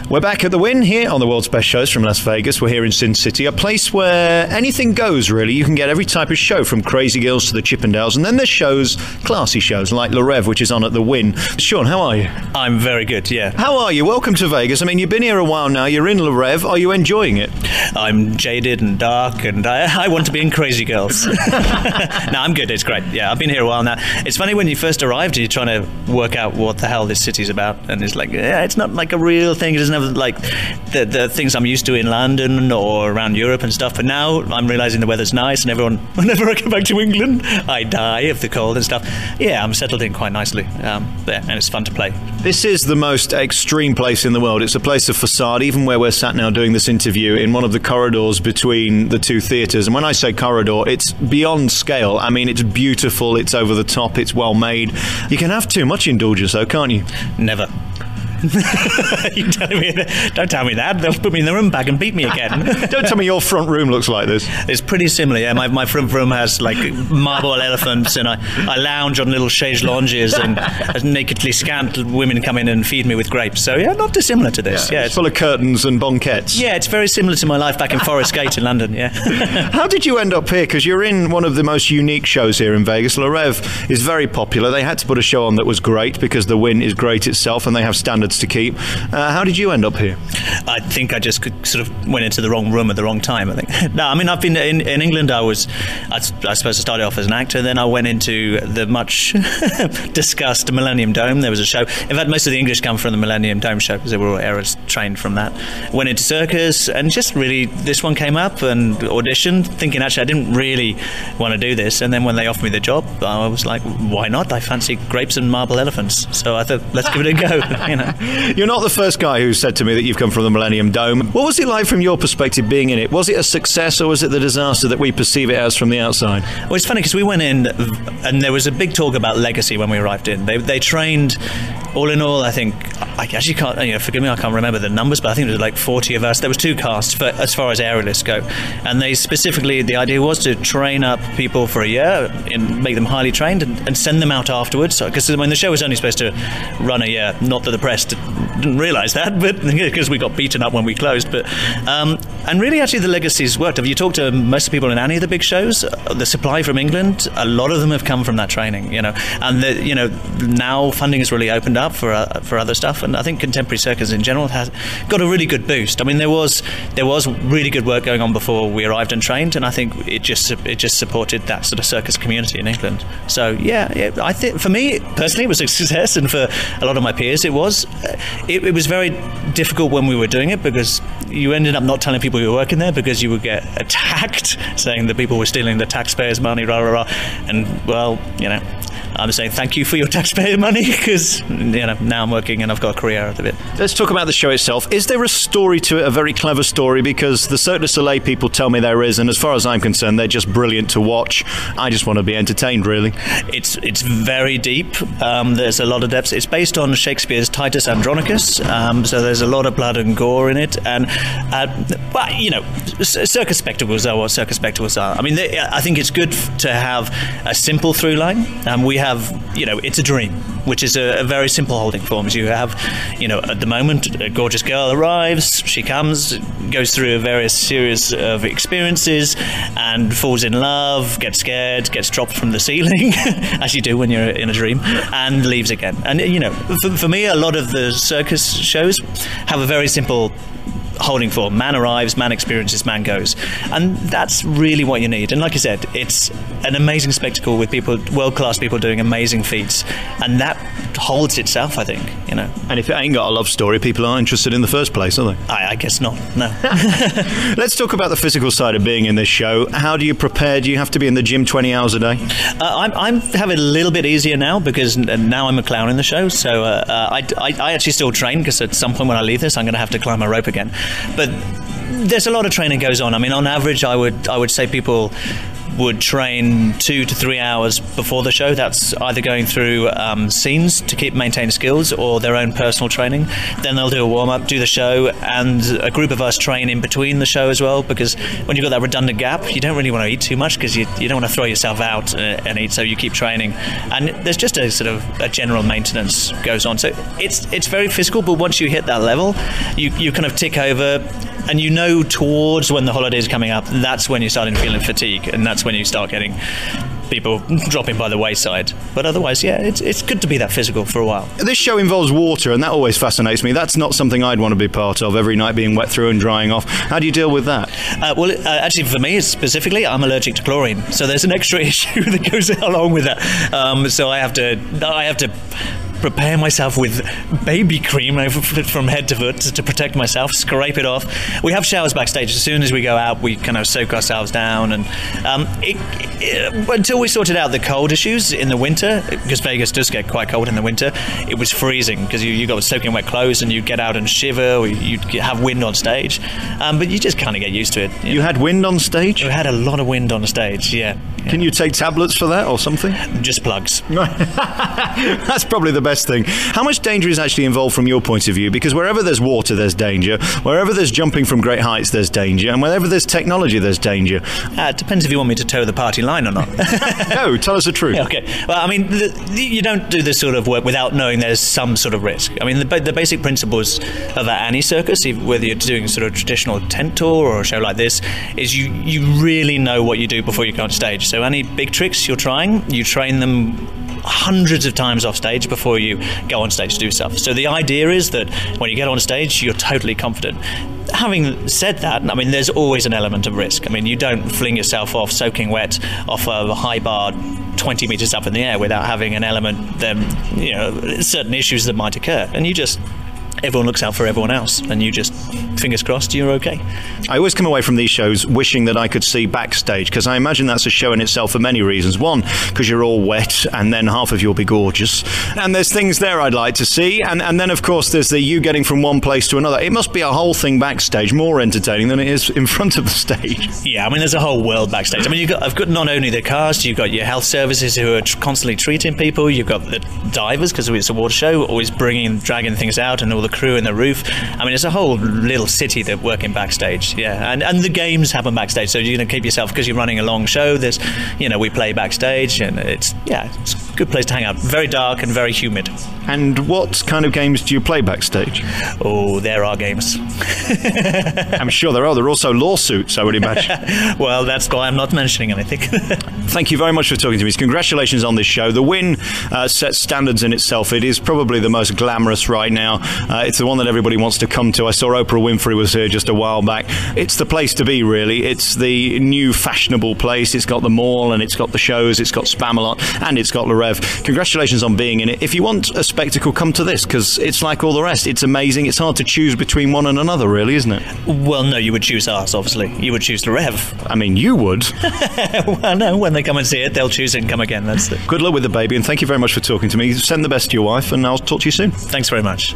We're back at the Wynn here on the world's best shows from Las Vegas. We're here in Sin City, a place where anything goes, really. You can get every type of show, from Crazy Girls to the Chippendales, and then there's shows, classy shows, like Reve, which is on at the Wynn. Shaun, how are you? I'm very good, yeah. How are you? Welcome to Vegas. I mean, you've been here a while now. You're in Reve. Are you enjoying it? I'm jaded and dark, and I want to be in Crazy Girls. No, I'm good. It's great. Yeah, I've been here a while now. It's funny, when you first arrived, you're trying to work out what the hell this city's about, and it's like, yeah, it's not like a real thing. It doesn't have like the things I'm used to in London or around Europe and stuff. But now I'm realizing the weather's nice, and whenever I come back to England, I die of the cold and stuff. Yeah, I'm settled in quite nicely. Yeah, and it's fun to play. This is the most extreme place in the world. It's a place of facade, even where we're sat now doing this interview, in one of the corridors between the two theatres. And when I say corridor, it's beyond scale. I mean, it's beautiful, it's over the top, it's well made. You can have too much indulgence, though, can't you? Never. Don't tell me that. They'll put me in the room back and beat me again. Don't tell me your front room looks like this. It's pretty similar, yeah. My front room has like marble elephants, and I lounge on little chaise lounges, and nakedly scant women come in and feed me with grapes. So yeah, not dissimilar to this. Yeah, it's full of curtains and banquettes. Yeah, it's very similar to my life back in Forest Gate in London, yeah. How did you end up here? Because you're in one of the most unique shows here in Vegas. Reve is very popular. They had to put a show on that was great because the Wynn is great itself, and they have standards to keep. How did you end up here? I think I just sort of went into the wrong room at the wrong time, I think. No, I mean, I've been in England. I suppose I started off as an actor, then I went into the much discussed Millennium Dome. There was a show. In fact, most of the English come from the Millennium Dome show because they were all eras trained from that. Went into circus, and just really, this one came up and auditioned, thinking actually I didn't really want to do this. And then when they offered me the job, I was like, why not? I fancy grapes and marble elephants. So I thought, let's give it a go, you know. You're not the first guy who said to me that you've come from the Millennium Dome. What was it like from your perspective being in it? Was it a success, or was it the disaster that we perceive it as from the outside? Well, it's funny because we went in and there was a big talk about legacy when we arrived in. They trained, all in all, I think, I actually can't, forgive me, I can't remember the numbers, but I think there was like 40 of us. There was 2 casts as far as aerialists go. And they specifically, the idea was to train up people for a year and make them highly trained and send them out afterwards. Because the show was only supposed to run a year, not that the press didn't realise that, but because we got beaten up when we closed. But and really, actually, the legacy's worked. Have you talked to most of the people in any of the big shows? The supply from England, a lot of them have come from that training, and now funding has really opened up for other stuff, and I think contemporary circus in general has got a really good boost. I mean, there was really good work going on before we arrived and trained, and I think it just supported that sort of circus community in England. So yeah, I think for me personally it was a success, and for a lot of my peers it was. It was very difficult when we were doing it because you ended up not telling people you were working there because you would get attacked saying that people were stealing the taxpayers' money, rah rah rah. And well, I'm saying thank you for your taxpayer money because now I'm working and I've got a career out of it. Let's talk about the show itself. Is there a story to it, a very clever story? Because the Cirque du Soleil people tell me there is, and as far as I'm concerned, they're just brilliant to watch. I just want to be entertained, really. It's very deep. There's a lot of depth. It's based on Shakespeare's Titus Andronicus, so there's a lot of blood and gore in it. And circus spectacles are what circus spectacles are. I mean, I think it's good to have a simple through line. We have, it's a dream, which is a very simple holding forms. You have, at the moment, a gorgeous girl arrives, she comes, goes through a various series of experiences and falls in love, gets scared, gets dropped from the ceiling, as you do when you're in a dream, and leaves again. And, for me, a lot of the circus shows have a very simple holding form. Man arrives, man experiences, man goes. And that's really what you need. And like I said, it's an amazing spectacle with people, world-class people doing amazing feats. And that holds itself, I think, And if it ain't got a love story, people aren't interested in the first place, are they? I guess not, no. Let's talk about the physical side of being in this show. How do you prepare? Do you have to be in the gym 20 hours a day? I'm having a little bit easier now because now I'm a clown in the show. So I actually still train because at some point when I leave this, I'm going to have to climb a rope again. But there's a lot of training goes on. I mean, on average, I would say people would train 2 to 3 hours before the show. That's either going through scenes to maintain skills or their own personal training. Then they'll do a warm-up, do the show, and a group of us train in between the show as well, because when you've got that redundant gap, you don't really want to eat too much because you don't want to throw yourself out and eat, so you keep training. And there's just a sort of a general maintenance goes on. So it's very physical, but once you hit that level, you kind of tick over, and you know towards when the holidays are coming up, that's when you're starting feeling fatigue, and that's when you start getting people dropping by the wayside. But otherwise, yeah, it's good to be that physical for a while. This show involves water, and that always fascinates me. That's not something I'd want to be part of, every night being wet through and drying off. How do you deal with that? Actually, for me specifically, I'm allergic to chlorine, so there's an extra issue that goes along with that. So I have to prepare myself with baby cream from head to foot to protect myself, scrape it off. We have showers backstage. As soon as we go out, we kind of soak ourselves down, and until we sorted out the cold issues in the winter, because Vegas does get quite cold in the winter, it was freezing because you got soaking wet clothes and you'd get out and shiver, or you'd have wind on stage, but you just kind of get used to it. You had wind on stage? We had a lot of wind on the stage, yeah. Can you take tablets for that or something? Just plugs. That's probably the best thing. How much danger is actually involved from your point of view? Because wherever there's water, there's danger. Wherever there's jumping from great heights, there's danger. And wherever there's technology, there's danger. It depends if you want me to toe the party line or not. No, tell us the truth. Okay. Well, I mean, you don't do this sort of work without knowing there's some sort of risk. I mean, the basic principles of any circus, whether you're doing sort of traditional tent tour or a show like this, is you really know what you do before you go on stage. So any big tricks you're trying, you train them hundreds of times off stage before you go on stage to do stuff. So the idea is that when you get on stage, you're totally confident. Having said that, I mean, there's always an element of risk. I mean, you don't fling yourself off soaking wet off a high bar 20 meters up in the air without having an element, certain issues that might occur. And everyone looks out for everyone else, and you just, fingers crossed, you're okay. I always come away from these shows wishing that I could see backstage, because I imagine that's a show in itself for many reasons. One, because you're all wet, and then half of you'll be gorgeous. And there's things there I'd like to see. And then, of course, there's you getting from one place to another. It must be a whole thing backstage, more entertaining than it is in front of the stage. Yeah, I mean, there's a whole world backstage. I mean, I've got not only the cast, you've got your health services who are constantly treating people, you've got the divers, because it's a water show, always dragging things out, and all the crew in the roof. I mean, it's a whole little city that working backstage, yeah. And the games happen backstage, so you're going to keep yourself, because you're running a long show, there's, we play backstage, and it's a good place to hang out. Very dark and very humid. And what kind of games do you play backstage? Oh, there are games. I'm sure there are. There are also lawsuits, I would imagine. Well, that's why I'm not mentioning anything. Thank you very much for talking to me. Congratulations on this show. The Wynn sets standards in itself. It is probably the most glamorous right now. It's the one that everybody wants to come to. I saw Oprah Winfrey was here just a while back. It's the place to be, really. It's the new fashionable place. It's got the mall, and it's got the shows, it's got Spamalot, and it's got Reve. Congratulations on being in it. If you want a spectacle, come to this, because it's like all the rest. It's amazing. It's hard to choose between one and another, really, isn't it? Well, no, you would choose ours, obviously. You would choose the Reve. I mean, you would. Well, no, when they come and see it, they'll choose it and come again. That's it. Good luck with the baby, and thank you very much for talking to me. Send the best to your wife, and I'll talk to you soon. Thanks very much.